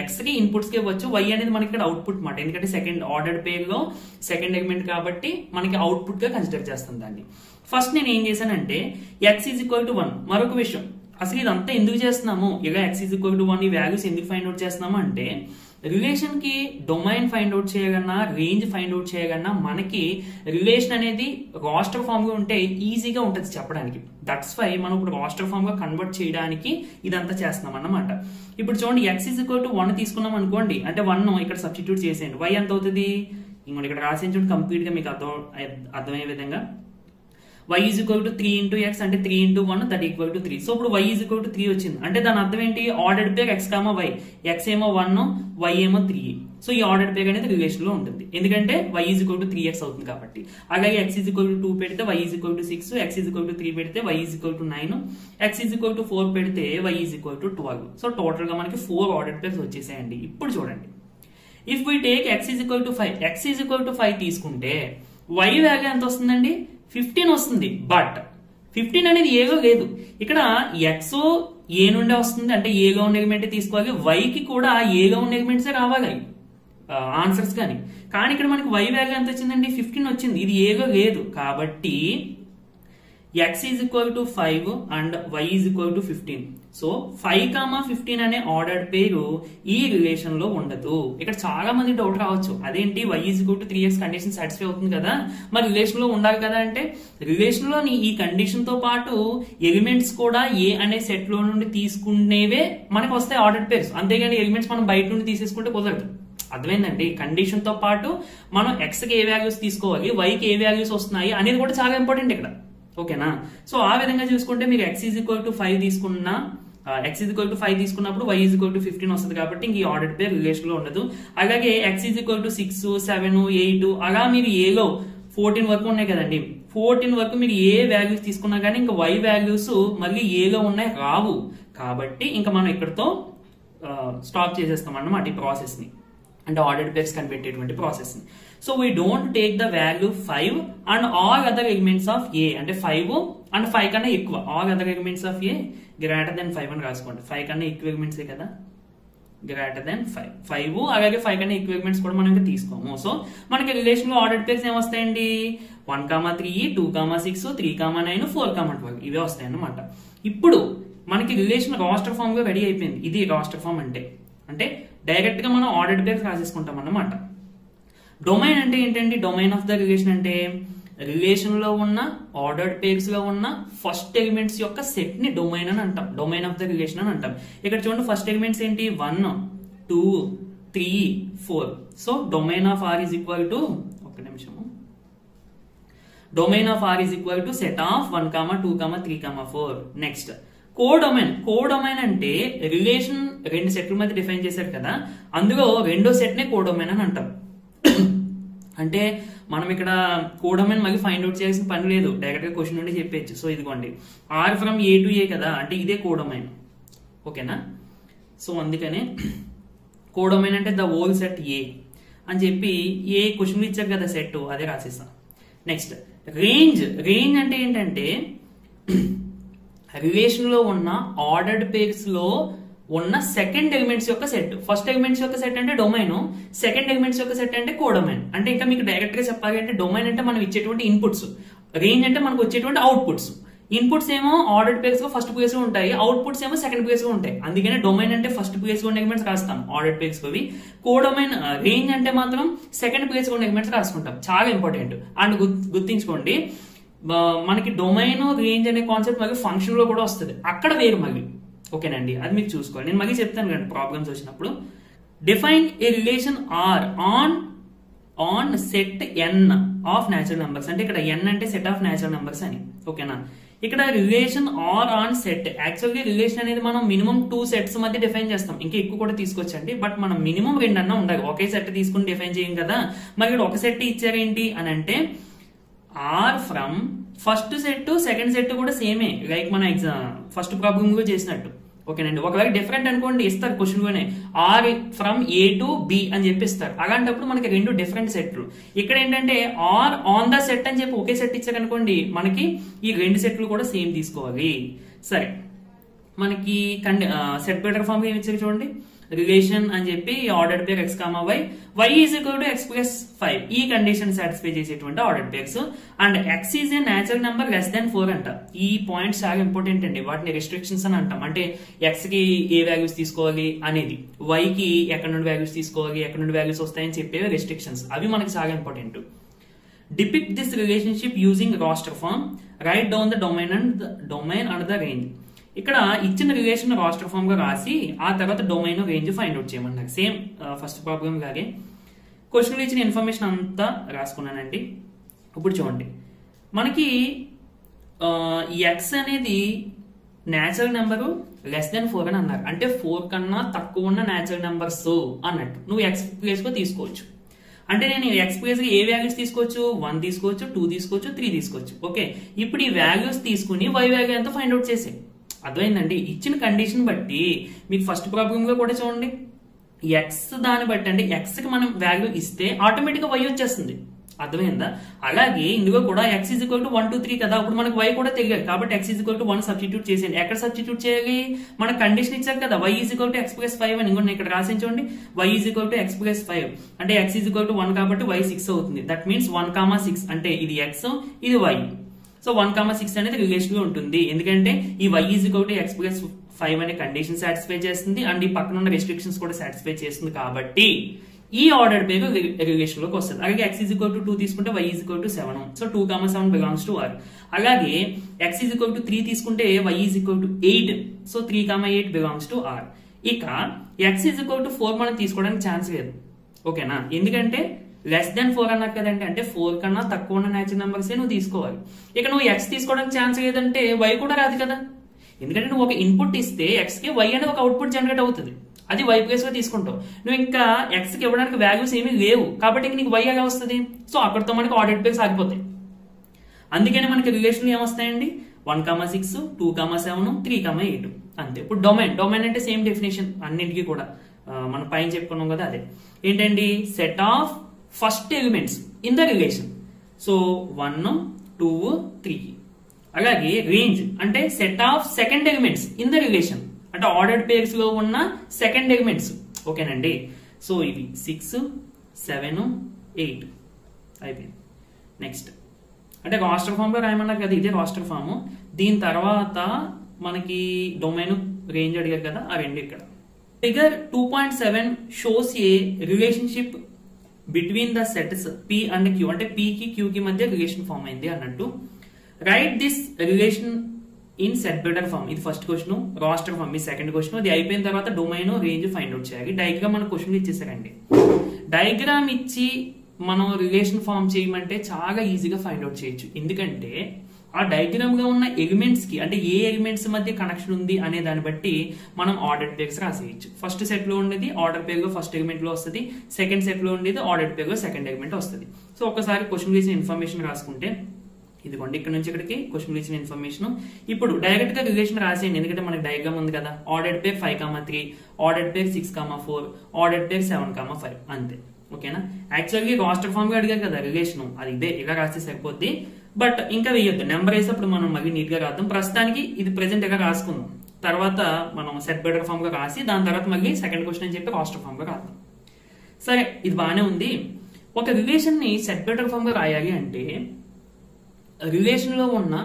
ఎక్స్ కి ఇన్పుట్స్ కి ఇవ్వచ్చు, వై అనేది మనకి ఇక్కడ అవుట్పుట్ మాట, ఎందుకంటే సెకండ్ ఆర్డర్డ్ పేర్ లో సెకండ్ ఎలిమెంట్ కాబట్టి మనకి అవుట్పుట్ గా కన్సిడర్ చేస్తాం దాన్ని. ఫస్ట్ నేను ఏం చేశానంటే ఎక్స్ ఈజ్ ఈక్వల్ టు 1, మరొక విషయం అసలు ఇదంతా ఎందుకు చేస్తున్నాము, ఇలా x = 1 ఈ వాల్యూస్ ఎందుకు ఫైండ్ అవుట్ చేస్తున్నాము అంటే రిలేషన్ కి డొమైన్ ఫైండ్ అవుట్ చేయగలనా, రేంజ్ ఫైండ్ అవుట్ చేయగలనా, మనకి రిలేషన్ అనేది రాస్టర్ ఫామ్ గా ఉంటే ఈజీగా ఉంటుంది చెప్పడానికి. దట్స్ వై మనం ఇప్పుడు రాస్టర్ ఫామ్ గా కన్వర్ట్ చేయడానికి ఇదంతా చేస్తున్నాం అన్నమాట. ఇప్పుడు చూడండి, x = 1 తీసుకున్నాం అనుకోండి, అంటే 1 ఇక్కడ సబ్స్టిట్యూట్ చేసేయండి, y ఎంత అవుతుంది ఇంకోటి ఇక్కడ రాసేయండి చూడండి, కంప్లీట్ గా మీకు అర్థమయ్యే విధంగా. y = 3 × x, అంటే 3 × 1 దట్ ఈక్వల్ టు 3. సో ఇప్పుడు y = 3 వచ్చింది, అంటే దాని అర్థం ఏంటి, ఆర్డర్డ్ పేర్ x, y, x ఏమో 1, y ఏమో 3. సో ఈ ఆర్డర్డ్ పేర్ అనేది రిలేషన్ లో ఉంటుంది, ఎందుకంటే y = 3x అవుతుంది కాబట్టి. అలాగే x = 2 పెడితే y = 6, x = 3 పెడితే y = 9, x = 4 పెడితే y = 12. సో టోటల్ గా మనకి 4 ఆర్డర్డ్ పేర్స్ వచ్చేసాయండి. ఇప్పుడు చూడండి, if we take x = 5, x = 5 తీసుకుంటే y వాల్యూ ఎంత వస్తుందండి, 15 వస్తుంది. బట్ 15 అనేది ఏలో లేదు, ఇక్కడ ఎక్స్ ఏ నుండే వస్తుంది, అంటే ఏలో ఉన్న ఎలిమెంట్ తీసుకోవాలి, వైకి కూడా ఏలో ఉన్న ఎలిమెంట్సే రావాలి ఆన్సర్స్ కానీ ఇక్కడ మనకి y వాల్యూ ఎంత వచ్చిందండి, 15 వచ్చింది, ఇది ఏలో లేదు. కాబట్టి x = 5 అండ్ y = 15. సో 5,15 అనే ఆర్డర్డ్ పేరు ఈ రిలేషన్ లో ఉండదు. ఇక్కడ చాలా మంది డౌట్ రావచ్చు, అదేంటి y = 3x కండిషన్ సాటిస్ఫై అవుతుంది కదా, మరి రిలేషన్ లో ఉండాలి కదా అంటే, రిలేషన్ లోని ఈ కండిషన్ తో పాటు ఎలిమెంట్స్ కూడా ఏ అనే సెట్ లో నుండి తీసుకునేవే మనకు వస్తాయి ఆర్డర్డ్ పేర్స్, అంతేగాని ఎలిమెంట్స్ మనం బయట నుండి తీసేసుకుంటే కుదరదు. అర్థమైందండి, కండిషన్ తో పాటు మనం x కి ఏ వాల్యూస్ తీసుకోవాలి, y కి ఏ వాల్యూస్ వస్తున్నాయి అనేది కూడా చాలా ఇంపార్టెంట్ ఇక్కడ. ఓకేనా, సో ఆ విధంగా చూసుకుంటే మీరు x = 5 తీసుకున్నా, x = 5 తీసుకున్నప్పుడు y = 15 వస్తుంది కాబట్టి ఇంక ఈ ఆర్డర్డ్ పేర్ రిలేషన్ లో ఉండదు. అలాగే x = 6, 7, 8 అలా మీరు ఏలో 14 వరకు ఉన్నాయి కదండి, 14 వరకు మీరు ఏ వాల్యూస్ తీసుకున్నా కానీ ఇంకా y వాల్యూస్ మళ్ళీ ఏలో ఉన్నాయి రావు. కాబట్టి ఇంకా మనం ఇక్కడతో స్టాప్ చేసేస్తాం అన్నమాట ఈ ప్రాసెస్ ని, అంటే ఆర్డర్డ్ పేర్స్ కనిపెట్టేటువంటి ప్రాసెస్ ని. So we don't take the value 5 and all other elements of A, అంటే 5 అండ్ 5 కన్నా ఎక్కువ, all other elements of A greater than 5 అని రాసుకోండి. 5 కన్నా ఎక్కువ ఎలిమెంట్స్ కదా, గ్రేటర్ దెన్ 5 అలాగే 5 కన్నా ఎక్కువ ఎలిమెంట్స్ కూడా మనం ఇంకా తీసుకోము. సో మనకి రిలేషన్ లో ఆర్డర్డ్ పేర్స్ ఏమొస్తాయండి, 1,3, 2,6, 3,9, 4,12 ఇవే వస్తాయి అన్నమాట. ఇప్పుడు మనకి రిలేషన్ రాస్టర్ ఫామ్ గా రెడీ అయిపోయింది. ఇది రాస్టర్ ఫామ్ అంటే డైరెక్ట్ గా మనం ఆర్డర్డ్ పేర్స్ రాసేసుకుంటాం అన్నమాట. డొమైన్ అంటే ఏంటండి, డొమైన్ ఆఫ్ ద రిలేషన్ అంటే రిలేషన్ లో ఉన్న ఆర్డర్డ్ పేర్స్ లో ఉన్న ఫస్ట్ ఎలిమెంట్స్ యొక్క సెట్ ని డొమైన్ అని అంటాం, డొమైన్ ఆఫ్ ద రిలేషన్ అని అంటాం. ఇక్కడ చూడండి ఫస్ట్ ఎలిమెంట్స్ ఏంటి, 1, 2, 3, 4. So domain of R is equal to, ఒక్క నిమిషము, domain of R is equal to set of 1, 2, 3, 4. Next codomain అంటే రిలేషన్ రెండు సెట్ల మధ్య డిఫైన్ చేశారు కదా, అందులో రెండో సెట్ నే కోడొమైన్ అని అంటాం. అంటే మనం ఇక్కడ కోడొమైన్ మళ్ళీ ఫైండ్ అవుట్ చేయాల్సిన పని లేదు, డైరెక్ట్ గా క్వశ్చన్ నుండి చెప్పేయచ్చు. సో ఇదిగోండి ఆర్ ఫ్రమ్ ఏ టు ఏ కదా, అంటే ఇదే కోడొమైన్. ఓకేనా, సో అందుకనే కోడొమైన్ అంటే ద హోల్ సెట్ ఏ అని చెప్పి ఏ క్వశ్చన్లు ఇచ్చారు కదా సెట్, అదే రాసేస్తాం. నెక్స్ట్ రేంజ్ అంటే ఏంటంటే రిలేషన్ లో ఉన్న ఆర్డర్డ్ పేర్స్ లో ఉన్న సెకండ్ ఎలిమెంట్స్ యొక్క సెట్. ఫస్ట్ ఎలిమెంట్స్ యొక్క సెట్ అంటే డొమైన్, సెకండ్ ఎలిమెంట్స్ యొక్క సెట్ అంటే కోడొమైన్. అంటే ఇంకా మీకు డైరెక్ట్ గా చెప్పాలి అంటే డొమైన్ అంటే మనం ఇచ్చేటువంటి ఇన్పుట్స్, రేంజ్ అంటే మనకు వచ్చేటువంటి అవుట్పుట్స్. ఇన్పుట్స్ ఏమో ఆర్డర్డ్ పేర్స్ లో ఫస్ట్ ప్లేస్ లో ఉంటాయి, అవుట్పుట్స్ ఏమో సెకండ్ ప్లేస్ లో ఉంటాయి. అందుకనే డొమైన్ అంటే ఫస్ట్ ప్లేస్ లో ఉన్న ఎలిమెంట్స్ రాస్తాం ఆర్డర్డ్ పేర్స్ లో. కోడొమైన్ రేంజ్ అంటే మాత్రం సెకండ్ ప్లేస్ లో ఉన్న ఎలిమెంట్స్ రాసుకుంటాం. చాలా ఇంపార్టెంట్. అండ్ గుర్తించుకోండి, మనకి డొమైన్ రేంజ్ అనే కాన్సెప్ట్ మళ్ళీ ఫంక్షన్ లో కూడా వస్తుంది, అక్కడ వేరు మళ్ళీ. ఓకేనండి, అది మీరు చూసుకోవాలి. నేను మళ్ళీ చెప్తాను కదా ప్రాబ్లమ్స్ వచ్చినప్పుడు. Define a relation R on set N of natural numbers. అంటే ఇక్కడ ఎన్ అంటే సెట్ ఆఫ్ న్యాచురల్ నెంబర్స్ అని. ఓకేనా, ఇక్కడ రిలేషన్ ఆర్ ఆన్ సెట్, యాక్చువల్గా రిలేషన్ అనేది మనం మినిమం 2 సెట్స్ మధ్య డిఫైన్ చేస్తాం, ఇంకా ఎక్కువ కూడా తీసుకోవచ్చండి. బట్ మనం మినిమం 2 అన్నా ఉండాలి, ఒకే సెట్ తీసుకుని డిఫైన్ చేయం కదా. మరి ఇక్కడ ఒక సెట్ ఇచ్చారేంటి అని అంటే R from first set second set కూడా సేమే, లైక్ మన ఫస్ట్ ప్రాబ్లమ్ కూడా చేసినట్టు. ఓకేనండి, ఒకవేళ డిఫరెంట్ అనుకోండి ఇస్తారు క్వశ్చన్ లోనే, R from A to B అని చెప్పిస్తారు. అలాంటప్పుడు మనకి 2 డిఫరెంట్ సెట్లు. ఇక్కడ ఏంటంటే ఆర్ ఆన్ ద సెట్ అని చెప్పి ఒకే సెట్ ఇచ్చారు అనుకోండి, మనకి ఈ 2 సెట్లు కూడా సేమ్ తీసుకోవాలి. సరే, మనకి సెట్ బెటర్ ఫామ్ ఏమి ఇచ్చారు చూడండి, రిలేషన్ అని చెప్పి ordered pair x, y is equal to x plus 5. ఈ కండిషన్ సాటిస్ఫై చేసేటువంటి ordered pairs. And x is a natural number less than 4 అంట. ఈ పాయింట్స్ చాలా ఇంపార్టెంట్ అండి, వాటిని రెస్ట్రిక్షన్స్ అని అంటాం. అంటే x కి ఏ వాల్యూస్ తీసుకోవాలి అనేది, y కి ఎక్కడ నుండి వాల్యూస్ తీసుకోవాలి, ఎక్కడ నుండి వాల్యూస్ వస్తాయని చెప్పేవి రెస్ట్రిక్షన్స్, అవి మనకి చాలా important. Depict this relationship using roster form, write down the domain and the range. ఇక్కడ ఇచ్చిన రిలేషన్ రాస్టర్ ఫామ్ గా రాసి ఆ తర్వాత డొమైన్ రేంజ్ ఫైండ్ అవుట్ చేయమన్నారు. సేమ్ ఫస్ట్ ప్రాబ్లమ్ లాగే క్వశ్చన్ ఇచ్చిన ఇన్ఫర్మేషన్ అంతా రాసుకున్నానండి. ఇప్పుడు చూడండి, మనకి ఎక్స్ అనేది న్యాచురల్ నెంబర్ లెస్ దెన్ 4 అని అన్నారు, అంటే 4 కన్నా తక్కువ ఉన్న న్యాచురల్ నెంబర్స్ అన్నట్టు. నువ్వు ఎక్స్ ప్లేస్ గా తీసుకోవచ్చు. అంటే నేను ఎక్స్ ప్లేస్ గా ఏ వాల్యూస్ తీసుకోవచ్చు, 1 తీసుకోవచ్చు, 2 తీసుకోవచ్చు, 3 తీసుకోవచ్చు. ఓకే, ఇప్పుడు ఈ వాల్యూస్ తీసుకుని y వాల్యూ ఎంత ఫైండ్ అవుట్ చేసే. అర్థమైందండి, ఇచ్చిన కండిషన్ బట్టి మీకు ఫస్ట్ ప్రాబ్లమ్ లో కూడా చూడండి, ఎక్స్ దాన్ని బట్టి అంటే ఎక్స్ కి మనం వాల్యూ ఇస్తే ఆటోమేటిక్ గా y వచ్చేస్తుంది. అర్థమైందా? అలాగే ఇందులో కూడా x ఈజ్ ఈక్వల్ టు 1, 2, 3 కదా, అప్పుడు మనకు y కూడా తెలియాలి. కాబట్టి x is equal to 1 substitute చేసేయండి. ఎక్కడ సబ్స్టిట్యూట్ చేయాలి, మన కండిషన్ ఇచ్చారు కదా, y is equal to x plus 5 అని. ఇంకొన్ని ఇక్కడ రాసి చూడండి, y is equal to x plus 5 అంటే x ఈజ్ ఈక్వల్ టు 1 కాబట్టి y 6 అవుతుంది. దట్ మీన్స్ 1, 6 అంటే ఇది x, ఇది y. సో 1, 6 అనేది రిలేషన్ లో ఉంటుంది, ఎందుకంటే ఈ y is equal to x plus 5 అనే కండిషన్ సాటిస్ఫై చేస్తుంది అండ్ ఈ పక్కన ఉన్న రెస్ట్రిక్షన్స్ కూడా సాటిస్ఫై చేస్తుంది. కాబట్టి ఈ ఆర్డర్డ్ పేరు రిలేషన్ లోకి వస్తుంది. అలాగే x ఈజ్ ఈక్వల్ టు 2 తీసుకుంటే y is equal to 7. So 2, 7 belongs to r. అలాగే x ఈజ్ ఈక్వల్ టు 3 తీసుకుంటే y is equal to 8. So 3, 8 belongs to r. ఇక x ఈజ్ ఈక్వల్ టు 4 మనం తీసుకోవడానికి ఛాన్స్ లేదు. ఓకేనా, ఎందుకంటే లెస్ దాన్ 4 అన్నారు కదంటే, అంటే 4 కన్నా తక్కువ ఉన్న న్యాచురల్ నెంబర్స్ నువ్వు తీసుకోవాలి. ఇక నువ్వు x తీసుకోవడానికి ఛాన్స్ లేదంటే y కూడా రాదు కదా, ఎందుకంటే నువ్వు ఒక ఇన్పుట్ ఇస్తే x కి y అనే ఒక అవుట్పుట్ జనరేట్ అవుతుంది, అది y ప్లేస్ గా తీసుకుంటావు. నువ్వు ఇంకా x కి ఇవ్వడానికి వాల్యూస్ ఏమీ లేవు కాబట్టి నీకు y ఎలా వస్తుంది. సో అక్కడితో మనకి ఆర్డర్డ్ పేర్స్ ఆగిపోతాయి. అందుకనే మనకి రిలేషన్ ఏమొస్తాయండి 1,6 2,7 3,8 అంతే. ఇప్పుడు డొమైన్ అంటే సేమ్ డెఫినేషన్ అన్నింటికి కూడా మనం పైన చెప్పుకున్నాం కదా, అదే ఏంటండి set of first elements in the relation. So 1 2 3. అలాగే రేంజ్ అంటే set of second elements in the relation, అంటే ఆర్డర్డ్ పేర్స్ లో ఉన్న సెకండ్ ఎలిమెంట్స్. ఓకేనండి. సో ఇవి 6 7 8 అయిపోయింది. నెక్స్ట్ అంటే రాస్టర్ ఫామ్ లో రాయమన్నారు కదా, ఇదే రాస్టర్ ఫామ్. దీని తర్వాత మనకి డొమైన్ రేంజ్ అడిగారు కదా, ఆ రెండు ఇక్కడ. Figure 2.7 shows A relationship between the sets P and Q, అంటే P కి Q కి మధ్య రిలేషన్ ఫామ్ అయింది అన్నట్టు. Write this relation in set better form. ఇది ఫస్ట్ క్వశ్చన్. రాస్టర్ ఫామ్ ఇది సెకండ్ క్వశ్చన్. ఇది అయిపోయిన తర్వాత డొమైన్ రేంజ్ ఫైండ్ అవుట్ చేయాలి. డయాగ్రామ్ మన క్వశ్చన్ ఇచ్చేసారండి. డయాగ్రామ్ ఇచ్చి మనం రిలేషన్ ఫామ్ చేయమంటే చాలా ఈజీగా ఫైండ్ అవుట్ చేయొచ్చు. ఎందుకంటే ఆ డయాగ్రామ్ లో ఉన్న ఎలిమెంట్స్ కి, అంటే ఏ ఎలిమెంట్స్ మధ్య కనెక్షన్ ఉంది అనే దాన్ని బట్టి మనం ఆర్డర్డ్ పేర్స్ రాసేయచ్చు. ఫస్ట్ సెట్ లో ఉండేది ఆర్డర్ పేర్ లో ఫస్ట్ ఎలిమెంట్ లో వస్తుంది, సెకండ్ సెట్ లో ఉండేది ఆర్డర్డ్ పేర్ లో సెకండ్ ఎలిమెంట్ వస్తుంది. సో ఒకసారి క్వశ్చన్ ఇచ్చిన ఇన్ఫర్మేషన్ రాసుకుంటే ఇదిగోండి, ఇక్కడ నుంచి ఇక్కడికి క్వశ్చన్ ఇచ్చిన ఇన్ఫర్మేషన్. ఇప్పుడు డైరెక్ట్ గా రిలేషన్ రాసేయండి, ఎందుకంటే మనకి డయాగ్రామ్ ఉంది కదా. ఆర్డర్డ్ పేర్ 5,3, ఆర్డర్డ్ పేర్ 6,4, ఆర్డర్డ్ పేర్ 7,5 అంతే. ఓకేనా. యాక్చువల్గా రాస్టర్ ఫామ్ గా అడిగారు కదా రిలేషన్, అది ఇదే ఇలా రాస్తే సరిపోద్ది. బట్ ఇంకా వేయొద్దు, నెంబర్ వేసేప్పుడు మనం మళ్ళీ నీట్ గా రాద్దాం. ప్రస్తుతానికి ఇది ప్రెసెంట్ గా రాసుకుందాం, తర్వాత మనం సెట్ బెటర్ ఫామ్ గా రాసి దాని తర్వాత మళ్ళీ సెకండ్ క్వశ్చన్ అని చెప్పి రాస్టర్ ఫామ్ గా రాద్దాం. సరే, ఇది బాగానే ఉంది. ఒక రిలేషన్ ని సెట్ బెటర్ ఫామ్ గా రాయాలి అంటే రిలేషన్ లో ఉన్న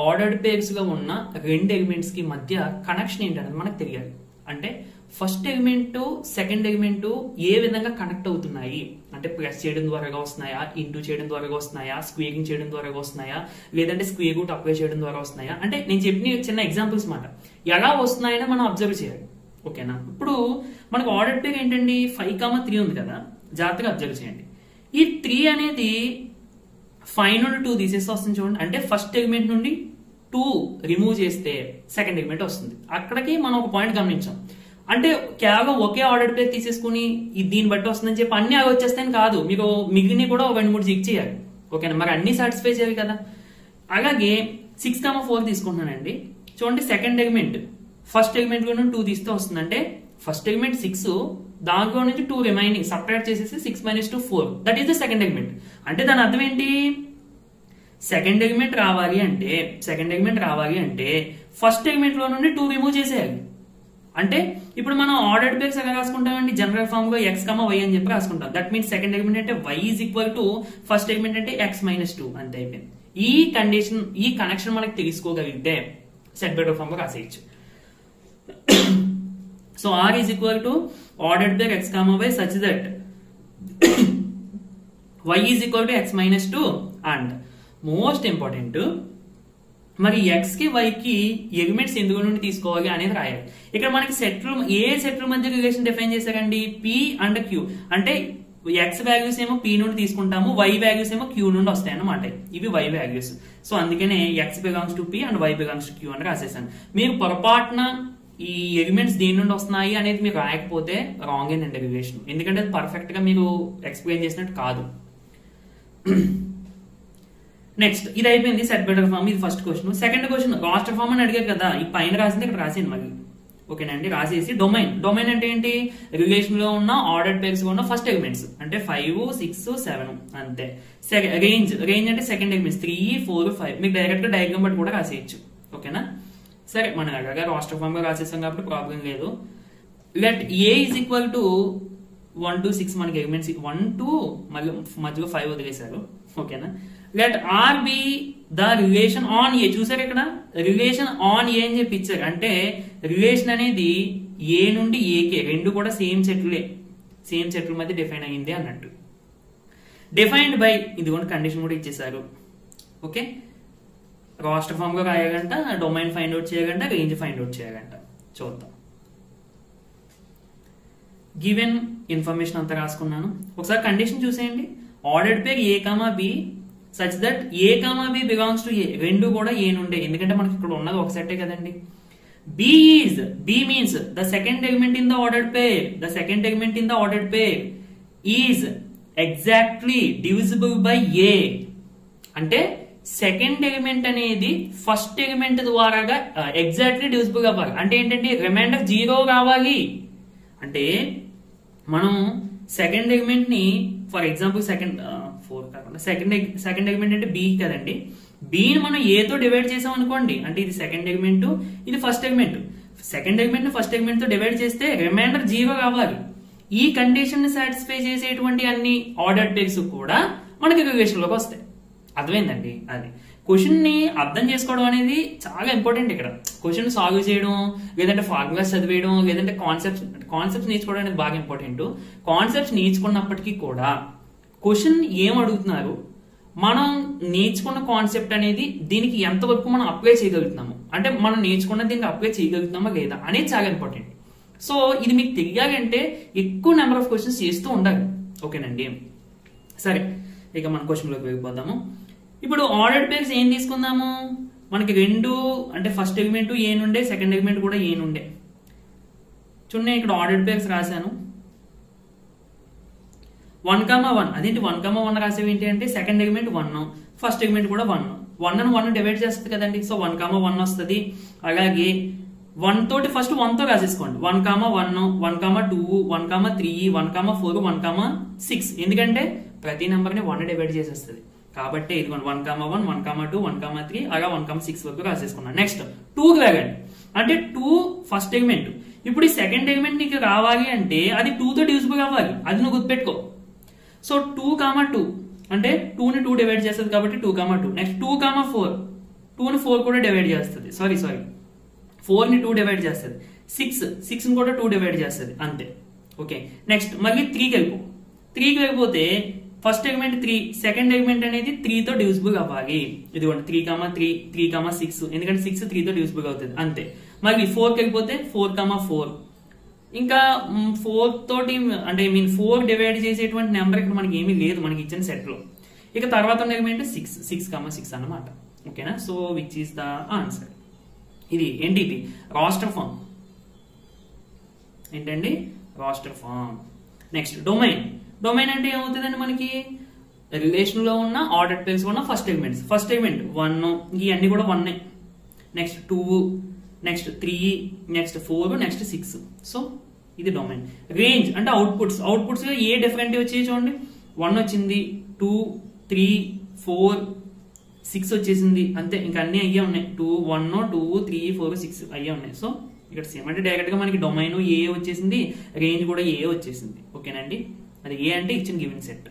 ఆర్డర్డ్ పేర్స్ లో ఉన్న రెండు ఎలిమెంట్స్ కి మధ్య కనెక్షన్ ఏంటనేది మనకు తెలియాలి. అంటే ఫస్ట్ ఎలిమెంట్ సెకండ్ ఎలిమెంట్ ఏ విధంగా కనెక్ట్ అవుతున్నాయి, అంటే ప్లస్ చేయడం ద్వారా వస్తున్నాయా, ఇంటూ చేయడం ద్వారా వస్తున్నాయా, స్క్వేరింగ్ చేయడం ద్వారా వస్తున్నాయా, లేదంటే స్క్వేర్ రూట్ అప్లై చేయడం ద్వారా వస్తున్నాయా, అంటే నేను చెప్పిన చిన్న ఎగ్జాంపుల్స్ మాట ఎలా వస్తున్నాయని మనం అబ్జర్వ్ చేయాలి. ఓకేనా. ఇప్పుడు మనకు ఆర్డర్ పేర్ ఏంటండి 5,3 ఉంది కదా, జాగ్రత్తగా అబ్జర్వ్ చేయండి. ఈ 3 అనేది 5 నుండి 2 తీసేస్తే వస్తుంది చూడండి. అంటే ఫస్ట్ ఎలిమెంట్ నుండి 2 రిమూవ్ చేస్తే సెకండ్ ఎలిమెంట్ వస్తుంది. అక్కడికి మనం ఒక పాయింట్ గమనించాం. అంటే కేవలం ఒకే ఆర్డర్ పేర్ తీసేసుకుని దీన్ని బట్టి వస్తుందని చెప్పి అన్ని అవి వచ్చేస్తాయని కాదు, మీరు మిగిలిన కూడా 2-3 చెక్ చేయాలి. ఓకేనా. మరి అన్ని సాటిస్ఫై చేయాలి కదా. అలాగే 6,4 తీసుకుంటున్నానండి. చూడండి, సెకండ్ ఎలిమెంట్ ఫస్ట్ ఎలిమెంట్ లో 2 తీస్తే వస్తుంది. అంటే ఫస్ట్ ఎలిమెంట్ 6, దాంట్లో నుంచి 2 రిమైనింగ్ సబ్ట్రాక్ట్ చేసేసి 6 - 2 4, that is the second element. అంటే దాని అర్థం ఏంటి, సెకండ్ ఎలిమెంట్ రావాలి అంటే ఫస్ట్ ఎలిమెంట్ లో నుండి 2 రిమూవ్ చేసేయాలి. అంటే ఇప్పుడు మనం ఆర్డర్డ్ పేర్స్ ఎలా రాసుకుంటామండి, జనరల్ ఫామ్ గా x, y అని చెప్పి రాసుకుంటాం. దట్ మీన్స్ సెకండ్ ఎలిమెంట్ అంటే y = ఫస్ట్ ఎలిమెంట్ అంటే x - 2 అంతే అయిపోయింది. ఈ కండిషన్, ఈ కనెక్షన్ మనకు తెలుసుకోగలిగితే సెట్ బెటర్ ఫామ్ గా రాసేయచ్చు. So R = ordered pair x, y such that y = x - 2 and most important, మరి x కి y కి ఎలిమెంట్స్ ఎందుకు నుండి తీసుకోవాలి అనేది రాయాలి. ఇక్కడ మనకి ఏ సెట్ల మధ్య రిలేషన్ డిఫైన్ చేశారండి, P అండ్ Q. అంటే x వాల్యూస్ ఏమో P నుండి తీసుకుంటాము, y వాల్యూస్ ఏమో Q నుండి వస్తాయి అన్నమాట. ఇవి y వాల్యూస్. సో అందుకనే x belongs to P and y belongs to Q అని రాసేసాను. మీరు పొరపాటున ఈ ఎలిమెంట్స్ దేని నుండి వస్తున్నాయి అనేది మీరు రాయకపోతే రాంగ్ అండి రిలేషన్, ఎందుకంటే అది పర్ఫెక్ట్ గా మీరు ఎక్స్ప్లెయిన్ చేసినట్టు కాదు. నెక్స్ట్ ఇది అయిపోయింది సెట్ బెటర్ ఫామ్. ఇది first question. Second question roster form అని అడిగారు కదా, ఈ పైన రాసింది ఇక్కడ రాసేయండి మళ్ళీ. ఓకేనండి. రాసేసి డొమైన్ అంటే ఏంటి, రిలేషన్ లో ఉన్న ఆర్డర్డ్ పేర్స్ లో ఉన్న ఫస్ట్ ఎలిమెంట్స్ అంటే 5 6 7 అంతే. రేంజ్ అంటే సెకండ్ ఎలిమెంట్స్ 3 4 5. మీకు డైరెక్ట్ గా డయాగ్రామ్ బట్టి కూడా రాసేయచ్చు. ఓకేనా. సరే, మనం అలాగా రాస్టర్ ఫామ్ గా రాసేసాం కాబట్టి ప్రాబ్లం లేదు. లెట్ A = 1 to 6 మనకి ఎలిమెంట్స్ 1 to మధ్యలో 5 వదిలేశారు. ఓకేనా. Let R be the relation on a. చూసారు ఇక్కడ రిలేషన్ ఆన్ ఏ అని చెప్పి ఇచ్చారు. అంటే రిలేషన్ అనేది ఏ నుండి ఏకే, రెండు కూడా సేమ్ సెట్ల మధ్య డిఫైన్ అయ్యింది అన్నట్టు. డిఫైన్డ్ బై ఇదిగోండి కండిషన్ కూడా ఇచ్చేసారు. ఓకే. రాస్టర్ ఫామ్ గా రాయాలంట, డొమైన్ ఫైండ్ అవుట్ చేయాలంట, రేంజ్ ఫైండ్ అవుట్ చేయాలంట. చూద్దాం. గివెన్ ఇన్ఫర్మేషన్ అంతా రాసుకున్నాను. ఒకసారి కండిషన్ చూసేయండి. Ordered pair A, B such that A, B belongs to A. రెండు కూడా A నుండే, ఎందుకంటే మనకి ఇక్కడ ఉన్నది ఒక సెట్టే కదండి. B means the second element in the ordered pair. The second element in the ordered pair is exactly divisible by A. అంటే సెకండ్ ఎలిమెంట్ అనేది ఫస్ట్ ఎలిమెంట్ ద్వారాగా ఎగ్జాక్ట్లీ డివిజిబుల్ అవ్వాలి. అంటే ఏంటంటే రిమైండర్ 0 కావాలి. అంటే మనం సెకండ్ ఎలిమెంట్ ని ఫర్ ఎగ్జాంపుల్ సెకండ్ ఎలిమెంట్ అంటే బి కదండి. బిని మనం ఏతో డివైడ్ చేసాం అనుకోండి, అంటే ఇది సెకండ్ ఎలిమెంట్, ఇది ఫస్ట్ ఎలిమెంట్. సెకండ్ ఎలిమెంట్ ని ఫస్ట్ ఎలిమెంట్ తో డివైడ్ చేస్తే రిమైండర్ 0 కావాలి. ఈ కండిషన్ ని సాటిస్ఫై చేసేటువంటి అన్ని ఆర్డర్డ్ పేర్స్ కూడా మనకి రిలేషన్ లోకి వస్తాయి. అర్థమైందండి? అది క్వశ్చన్ ని అర్థం చేసుకోవడం అనేది చాలా ఇంపార్టెంట్. ఇక్కడ క్వశ్చన్ సాల్వ్ చేయడం, లేదంటే ఫార్ములాస్ చదివేయడం, లేదంటే కాన్సెప్ట్స్ నేర్చుకోవడం అనేది బాగా ఇంపార్టెంట్. కాన్సెప్ట్స్ నేర్చుకున్నప్పటికీ కూడా క్వశ్చన్ ఏం అడుగుతున్నారు, మనం నేర్చుకున్న కాన్సెప్ట్ అనేది దీనికి ఎంతవరకు మనం అప్లై చేయగలుగుతున్నాము, అంటే మనం నేర్చుకున్న దీనికి అప్లై చేయగలుగుతున్నామా లేదా అనేది చాలా ఇంపార్టెంట్. సో ఇది మీకు తెలియాలంటే ఎక్కువ నెంబర్ ఆఫ్ క్వశ్చన్స్ చేస్తూ ఉండాలి. ఓకేనండి? సరే, ఇక మన క్వశ్చన్లోకి వెళ్ళిపోదాము. ఇప్పుడు ఆర్డర్డ్ పేర్స్ ఏం తీసుకుందాము? మనకి రెండు, అంటే ఫస్ట్ ఎలిమెంట్ ఏ నుండే, సెకండ్ ఎలిమెంట్ కూడా ఏ నుండే. చూడండి, ఇక్కడ ఆర్డర్డ్ పేర్స్ రాశాను. 1,1. అదేంటి 1,1 రాసేవి ఏంటి అంటే సెకండ్ ఎలిమెంట్ 1, ఫస్ట్ ఎలిమెంట్ కూడా 1. 1 అని 1 డివైడ్ చేస్తుంది కదండి. సో 1,1 వస్తుంది. అలాగే 1 తోటి ఫస్ట్ 1 తో రాసేసుకోండి. 1,1, 1,2, 1,3, 1,4, 1,6. ఎందుకంటే ప్రతి నెంబర్ ని 1 డివైడ్ చేసేస్తుంది కాబట్టి ఇది 1,1, 1,2, 1,3 అలా 1,6 వరకు రాసేసుకున్నాను. నెక్స్ట్ 2 వెళ్ళండి. అంటే 2 ఫస్ట్ ఎలిమెంట్. ఇప్పుడు ఈ సెకండ్ ఎలిమెంట్ నీకు రావాలి అంటే అది 2 తో డివిజిబుల్ అవ్వాలి. అది నువ్వు గుర్తుపెట్టుకో. సో 2,2 అంటే 2 ని 2 డివైడ్ చేస్తుంది కాబట్టి 2,2. నెక్స్ట్ 2,4, 2 ని 4 కూడా డివైడ్ చేస్తుంది. సారీ 4 ని 2 డివైడ్ చేస్తుంది. 6 ని కూడా 2 డివైడ్ చేస్తుంది. అంతే. ఓకే, నెక్స్ట్ మళ్ళీ 3కి వెళ్ళిపో. 3కి వెళ్ళిపోతే ఫస్ట్ ఎలిమెంట్ 3, సెకండ్ ఎలిమెంట్ అనేది 3 తో డివిజిబుల్ అవ్వాలి. ఇదిగోండి 3,3, 3,6. ఎందుకంటే 6 3 తో డివిజిబుల్ అవుతుంది. అంతే. మళ్ళీ 4కి వెళ్ళిపోతే 4,4. ఇంకా 4 తోటి అంటే 4 డివైడ్ చేసేటువంటి నెంబర్ ఇక్కడ మనకి ఏమీ లేదు మనకి ఇచ్చిన సెట్ లో. ఇక తర్వాత ఉన్న ఎలిమెంట్ 6,6 అన్నమాట. ఓకేనా? So which is the answer. ఇది ఏంటి? ఇది రాస్టర్ ఫామ్. ఏంటండి? Roster form. Next domain. Domain అంటే ఏమవుతుందండి? మనకి రిలేషన్ లో ఉన్న ఆర్డర్డ్ పేర్స్ ఉన్న ఫస్ట్ ఎలిమెంట్స్. ఫస్ట్ ఎలిమెంట్ 1, ఇవన్నీ కూడా 1. Next 2, next 3, next 4, next 6. So ఇది డొమైన్. రేంజ్ అంటే అవుట్పుట్స్. అవుట్పుట్స్ ఏ డిఫరెంట్ వచ్చాయి చూడండి. 1 వచ్చింది, 2, 3, 4, 6 వచ్చేసింది. అంతే, ఇంకా అన్ని అయ్యే ఉన్నాయి. 1, 2, 3, 4, 6 అయ్యే ఉన్నాయి. సో ఇక్కడ సేమ్ అంటే డైరెక్ట్ గా మనకి డొమైన్ ఏ వచ్చేసింది, రేంజ్ కూడా ఏ వచ్చేసింది. ఓకేనండి? అది ఏ అంటే ఇచ్చిన గివెన్ సెట్.